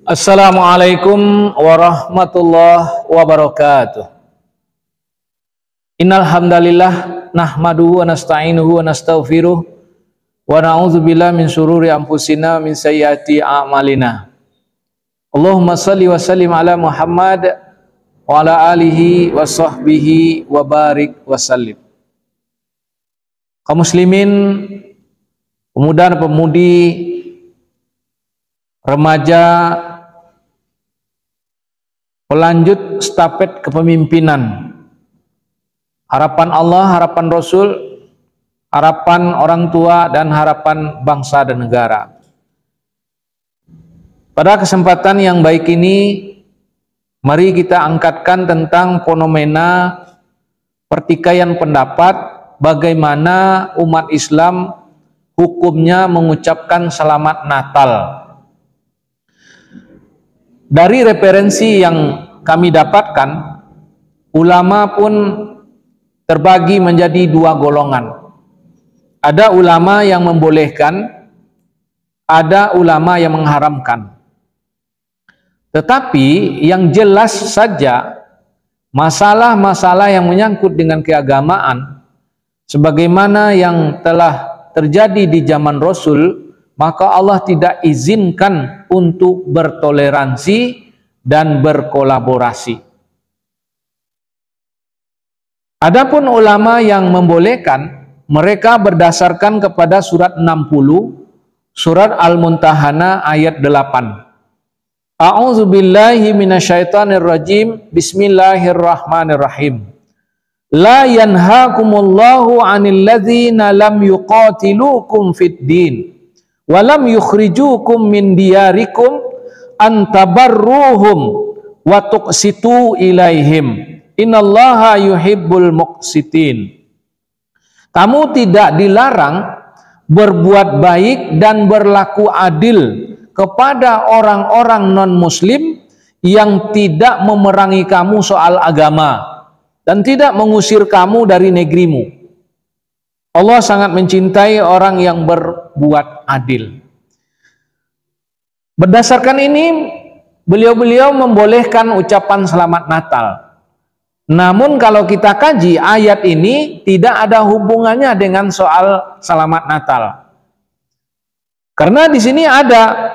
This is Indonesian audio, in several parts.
Assalamualaikum warahmatullahi wabarakatuh. Innal hamdalillah nahmaduhu wa nasta'inuhu wa nastaghfiruh wa na'udzubillahi min syururi anfusina min sayyiati a'malina. Allahumma shalli wa sallim ala Muhammad wa ala alihi wa sahbihi wa barik wa sallim. Kaum muslimin, pemuda dan pemudi, remaja, pelanjut stafet kepemimpinan, harapan Allah, harapan Rasul, harapan orang tua, dan harapan bangsa dan negara. Pada kesempatan yang baik ini, mari kita angkatkan tentang fenomena pertikaian pendapat, bagaimana umat Islam hukumnya mengucapkan selamat Natal. Dari referensi yang kami dapatkan, ulama pun terbagi menjadi dua golongan. Ada ulama yang membolehkan, ada ulama yang mengharamkan. Tetapi yang jelas saja, masalah-masalah yang menyangkut dengan keagamaan, sebagaimana yang telah terjadi di zaman Rasul, maka Allah tidak izinkan untuk bertoleransi dan berkolaborasi. Adapun ulama yang membolehkan, mereka berdasarkan kepada surat 60, surat Al-Muntahana ayat 8. A'udzubillahi minasyaitonirrajim. Bismillahirrahmanirrahim. La yanhaakumullahu 'anil ladzina lam yuqatilukum fid din walam yukhrijukum min diyarikum antabarruhum wa tuqsitu ilaihim innallaha yuhibbul muqsitin. Kamu tidak dilarang berbuat baik dan berlaku adil kepada orang-orang non-muslim yang tidak memerangi kamu soal agama dan tidak mengusir kamu dari negerimu. Allah sangat mencintai orang yang berbuat adil. Berdasarkan ini, beliau-beliau membolehkan ucapan selamat Natal. Namun kalau kita kaji ayat ini, tidak ada hubungannya dengan soal selamat Natal. Karena di sini ada,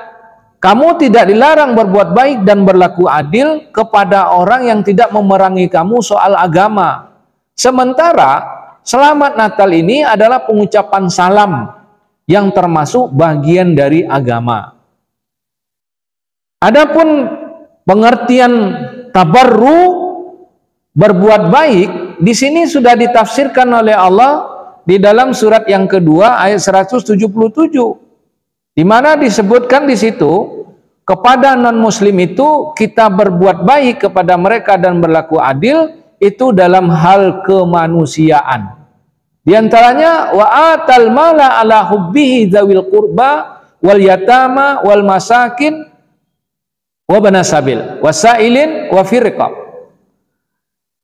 kamu tidak dilarang berbuat baik dan berlaku adil kepada orang yang tidak memerangi kamu soal agama. Sementara selamat Natal ini adalah pengucapan salam yang termasuk bagian dari agama. Adapun pengertian tabarru, berbuat baik, di sini sudah ditafsirkan oleh Allah di dalam surat yang kedua ayat 177, di mana disebutkan di situ kepada non-muslim itu kita berbuat baik kepada mereka dan berlaku adil, itu dalam hal kemanusiaan. Di antaranya wa atal mala ala hubbihi dzawil qurba wal yatama wal masakin wa banasabil wasailin wa firqab,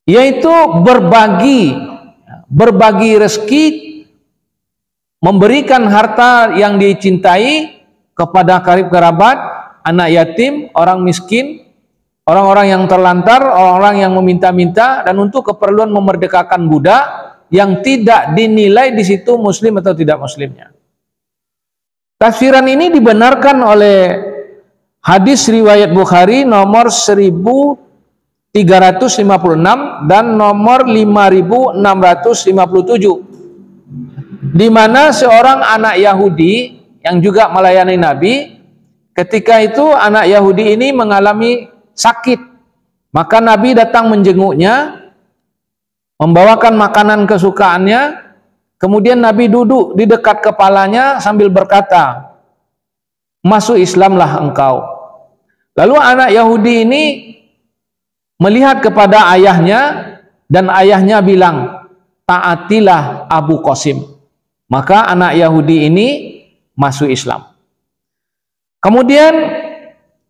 yaitu berbagi rezeki, memberikan harta yang dicintai kepada karib kerabat, anak yatim, orang miskin, orang-orang yang terlantar, orang-orang yang meminta-minta, dan untuk keperluan memerdekakan budak yang tidak dinilai di situ muslim atau tidak muslimnya. Tafsiran ini dibenarkan oleh hadis riwayat Bukhari nomor 1356 dan nomor 5657, di mana seorang anak Yahudi yang juga melayani Nabi, ketika itu anak Yahudi ini mengalami sakit, maka Nabi datang menjenguknya, membawakan makanan kesukaannya, kemudian Nabi duduk di dekat kepalanya sambil berkata, "Masuk Islamlah engkau." Lalu anak Yahudi ini melihat kepada ayahnya, dan ayahnya bilang, "Taatilah Abu Qasim." Maka anak Yahudi ini masuk Islam. Kemudian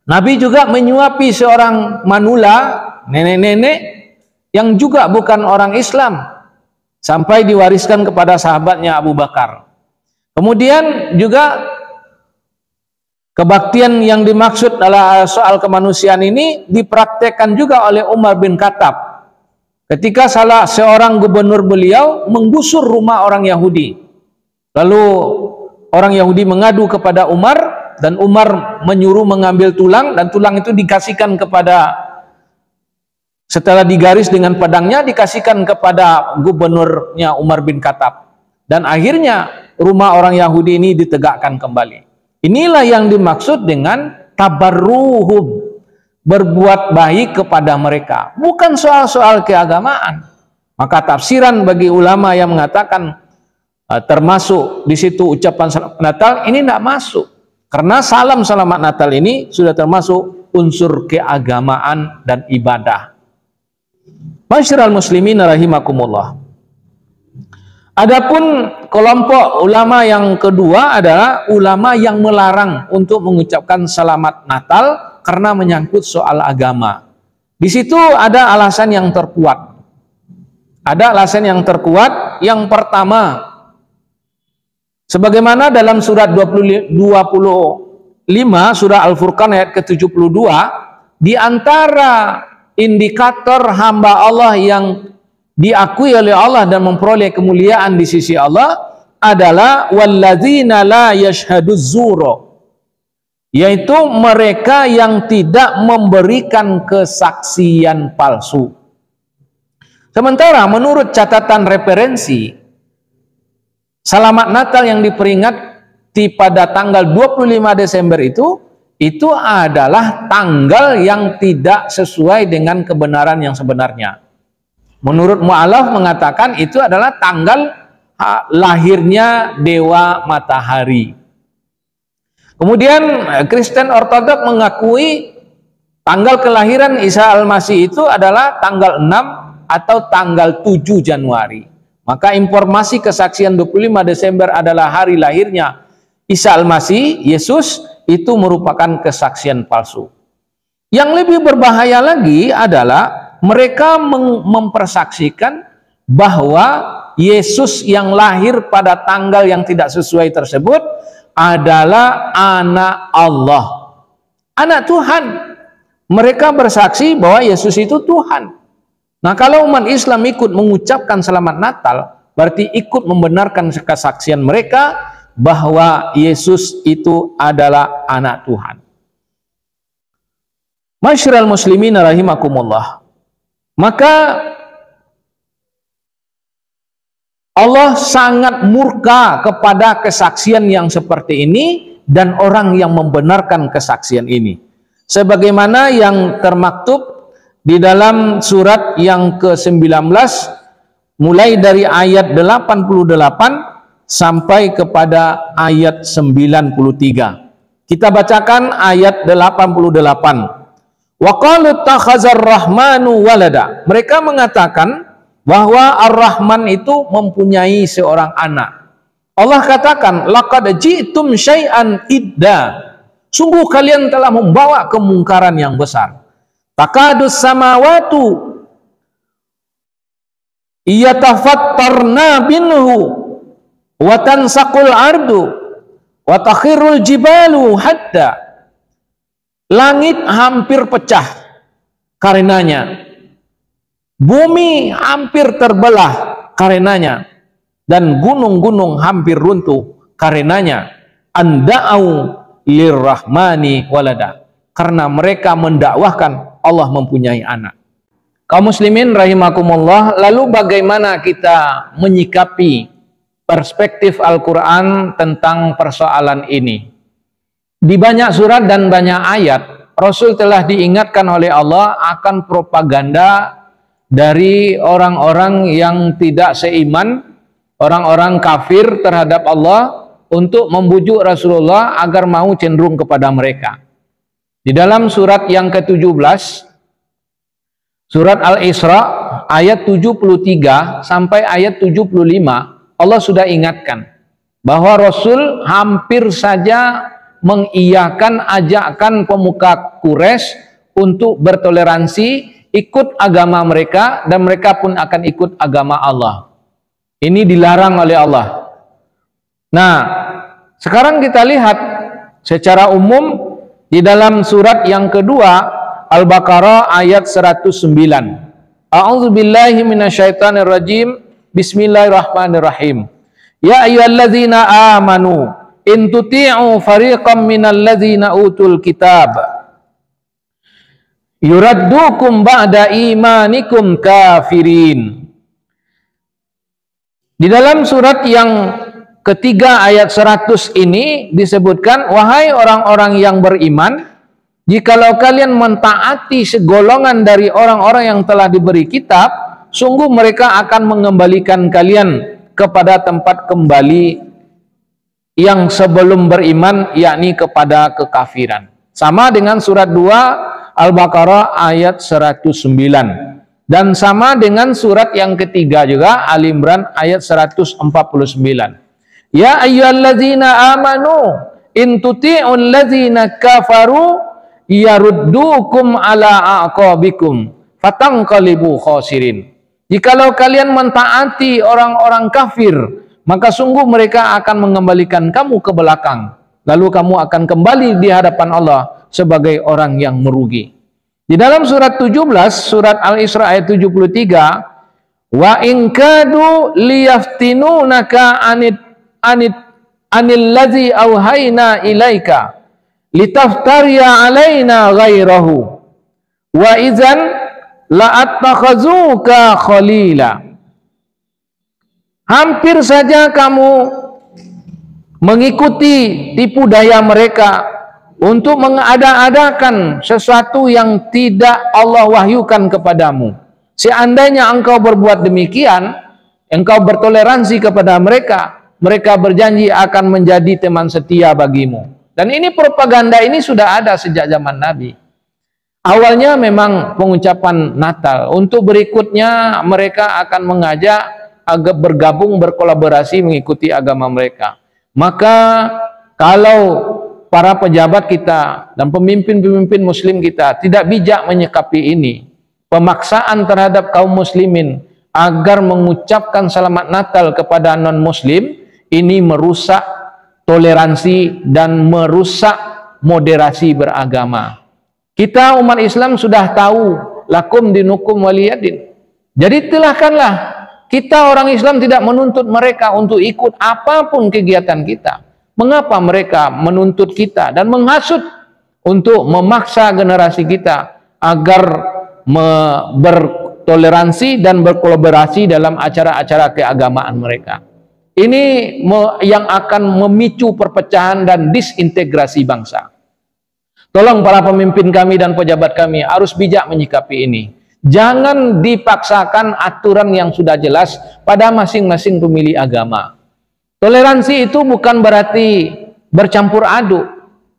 Nabi juga menyuapi seorang manula, nenek-nenek yang juga bukan orang Islam, sampai diwariskan kepada sahabatnya Abu Bakar. Kemudian juga Kebaktian yang dimaksud adalah soal kemanusiaan ini dipraktekkan juga oleh Umar bin Khattab ketika salah seorang gubernur beliau menggusur rumah orang Yahudi. Lalu orang Yahudi mengadu kepada Umar dan Umar menyuruh mengambil tulang, dan tulang itu dikasihkan kepada, setelah digaris dengan pedangnya, dikasihkan kepada gubernurnya Umar bin Khattab, dan akhirnya rumah orang Yahudi ini ditegakkan kembali. Inilah yang dimaksud dengan tabarruhum, berbuat baik kepada mereka, bukan soal-soal keagamaan. Maka tafsiran bagi ulama yang mengatakan termasuk di situ ucapan selamat Natal, ini tidak masuk, karena salam selamat Natal ini sudah termasuk unsur keagamaan dan ibadah. Masyiral muslimin rahimakumullah. Adapun kelompok ulama yang kedua adalah ulama yang melarang untuk mengucapkan selamat Natal karena menyangkut soal agama. Di situ ada alasan yang terkuat. Ada alasan yang terkuat. Yang pertama, sebagaimana dalam surat 25 surah Al-Furqan ayat ke-72, di antara indikator hamba Allah yang diakui oleh Allah dan memperoleh kemuliaan di sisi Allah adalah walladzina la yashhaduz zura, yaitu mereka yang tidak memberikan kesaksian palsu. Sementara menurut catatan referensi, Selamat Natal yang diperingati pada tanggal 25 Desember itu adalah tanggal yang tidak sesuai dengan kebenaran yang sebenarnya. Menurut mu'alaf mengatakan itu adalah tanggal lahirnya dewa matahari. Kemudian Kristen Ortodok mengakui tanggal kelahiran Isa Al-Masih itu adalah tanggal 6 atau tanggal 7 Januari. Maka informasi kesaksian 25 Desember adalah hari lahirnya Isa Al-Masih, Yesus, itu merupakan kesaksian palsu. Yang lebih berbahaya lagi adalah mereka mempersaksikan bahwa Yesus yang lahir pada tanggal yang tidak sesuai tersebut adalah anak Allah, anak Tuhan. Mereka bersaksi bahwa Yesus itu Tuhan. Nah, kalau umat Islam ikut mengucapkan selamat Natal, berarti ikut membenarkan kesaksian mereka bahwa Yesus itu adalah anak Tuhan. Masyiral muslimin rahimakumullah. Maka Allah sangat murka kepada kesaksian yang seperti ini dan orang yang membenarkan kesaksian ini. Sebagaimana yang termaktub di dalam surat yang ke-19 mulai dari ayat 88 sampai kepada ayat 93. Kita bacakan ayat 88. Wa qalu takhazar rahmanu walada. Mereka mengatakan bahwa Ar-Rahman itu mempunyai seorang anak. Allah katakan, laqad ji'tum syai'an idda. Sungguh kalian telah membawa kemungkaran yang besar. Takadus samawatu yatafattarna minhu wa tansaqul ardu wa takhirul jibalu hatta. Langit hampir pecah karenanya, bumi hampir terbelah karenanya, dan gunung-gunung hampir runtuh karenanya. Anda'au lirrahmani walada, karena mereka mendakwahkan Allah mempunyai anak. Kaum muslimin rahimakumullah, lalu bagaimana kita menyikapi perspektif Al-Quran tentang persoalan ini? Di banyak surat dan banyak ayat, Rasul telah diingatkan oleh Allah akan propaganda dari orang-orang yang tidak seiman, orang-orang kafir terhadap Allah, untuk membujuk Rasulullah agar mau cenderung kepada mereka. Di dalam surat yang ke-17, surat Al-Isra, ayat 73 sampai ayat 75, Allah sudah ingatkan bahwa Rasul hampir saja mengiyakan ajakan pemuka Quraisy untuk bertoleransi, ikut agama mereka, dan mereka pun akan ikut agama Allah. Ini dilarang oleh Allah. Nah, sekarang kita lihat secara umum di dalam surat yang kedua Al-Baqarah ayat 109. A'udzubillahi minasyaitonirrajim. Bismillahirrahmanirrahim. Ya ayyuhalladzina amanu in tuti'u fariqam minalladzina utul kitab yuraddukum ba'da imanikum kafirin. Di dalam surat yang ketiga ayat 100 ini disebutkan, wahai orang-orang yang beriman, jikalau kalian mentaati segolongan dari orang-orang yang telah diberi kitab, sungguh mereka akan mengembalikan kalian kepada tempat kembali yang sebelum beriman, yakni kepada kekafiran. Sama dengan surat 2 Al-Baqarah ayat 109. Dan sama dengan surat yang ketiga juga Ali Imran ayat 149. Ya ayyuhalladzina amanu in tuti'ul ladzina kafaru yaruddukum ala aqabikum fatanqalibu khasirin. Jikalau kalian mentaati orang-orang kafir, maka sungguh mereka akan mengembalikan kamu ke belakang, lalu kamu akan kembali di hadapan Allah sebagai orang yang merugi. Di dalam surat 17, surat Al-Isra ayat 73, wa in kadu liyaftinunaka anil ladzi auhayna ilaika litaftariya alaina ghairahu wa idzan la'attakhazuka khalila. Hampir saja kamu mengikuti tipu daya mereka untuk mengada-adakan sesuatu yang tidak Allah wahyukan kepadamu. Seandainya engkau berbuat demikian, engkau bertoleransi kepada mereka, mereka berjanji akan menjadi teman setia bagimu. Dan ini propaganda ini sudah ada sejak zaman Nabi. Awalnya memang pengucapan Natal, untuk berikutnya mereka akan mengajak agar bergabung, berkolaborasi mengikuti agama mereka. Maka kalau para pejabat kita dan pemimpin-pemimpin muslim kita tidak bijak menyikapi ini, pemaksaan terhadap kaum muslimin agar mengucapkan selamat Natal kepada non-muslim, ini merusak toleransi dan merusak moderasi beragama. Kita umat Islam sudah tahu lakum dinukum waliyadin. Jadi silahkanlah, kita orang Islam tidak menuntut mereka untuk ikut apapun kegiatan kita. Mengapa mereka menuntut kita dan menghasut untuk memaksa generasi kita agar bertoleransi dan berkolaborasi dalam acara-acara keagamaan mereka? Ini yang akan memicu perpecahan dan disintegrasi bangsa. Tolong para pemimpin kami dan pejabat kami harus bijak menyikapi ini. Jangan dipaksakan aturan yang sudah jelas pada masing-masing pemilih agama. Toleransi itu bukan berarti bercampur aduk.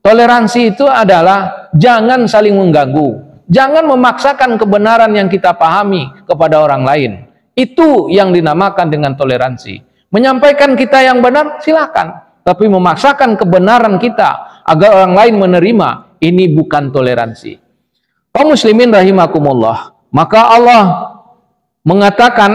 Toleransi itu adalah jangan saling mengganggu. Jangan memaksakan kebenaran yang kita pahami kepada orang lain. Itu yang dinamakan dengan toleransi. Menyampaikan kita yang benar, silakan. Tapi memaksakan kebenaran kita agar orang lain menerima, ini bukan toleransi. Kaum muslimin rahimakumullah. Maka Allah mengatakan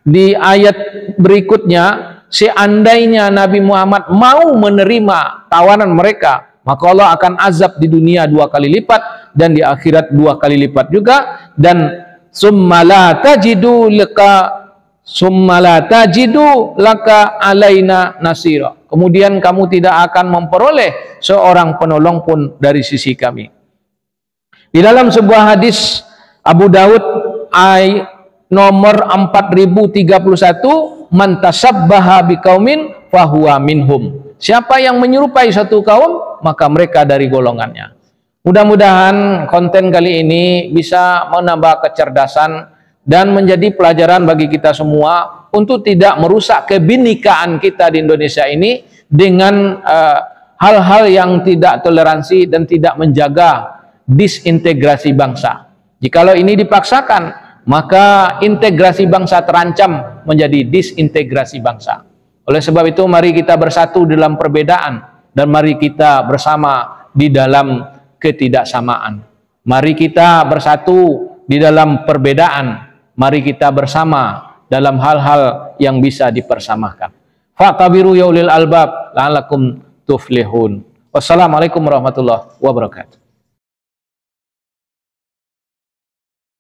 di ayat berikutnya, seandainya Nabi Muhammad mau menerima tawanan mereka, maka Allah akan azab di dunia 2 kali lipat dan di akhirat 2 kali lipat juga. Dan summa la tajidu laka alaina nasira. Kemudian kamu tidak akan memperoleh seorang penolong pun dari sisi kami. Di dalam sebuah hadis Abu Daud nomor 4031, man tasabbaha biqaumin fahuwa minhum. Siapa yang menyerupai satu kaum, maka mereka dari golongannya. Mudah-mudahan konten kali ini bisa menambah kecerdasan dan menjadi pelajaran bagi kita semua untuk tidak merusak kebinekaan kita di Indonesia ini dengan hal-hal yang tidak toleransi dan tidak menjaga disintegrasi bangsa. Jikalau ini dipaksakan, maka integrasi bangsa terancam menjadi disintegrasi bangsa. Oleh sebab itu, mari kita bersatu dalam perbedaan dan mari kita bersama di dalam ketidaksamaan. Mari kita bersatu di dalam perbedaan, mari kita bersama dalam hal-hal yang bisa dipersamakan. Fa'tabiru ya ulil albab la'alakum tuflihun. Wassalamualaikum warahmatullahi wabarakatuh.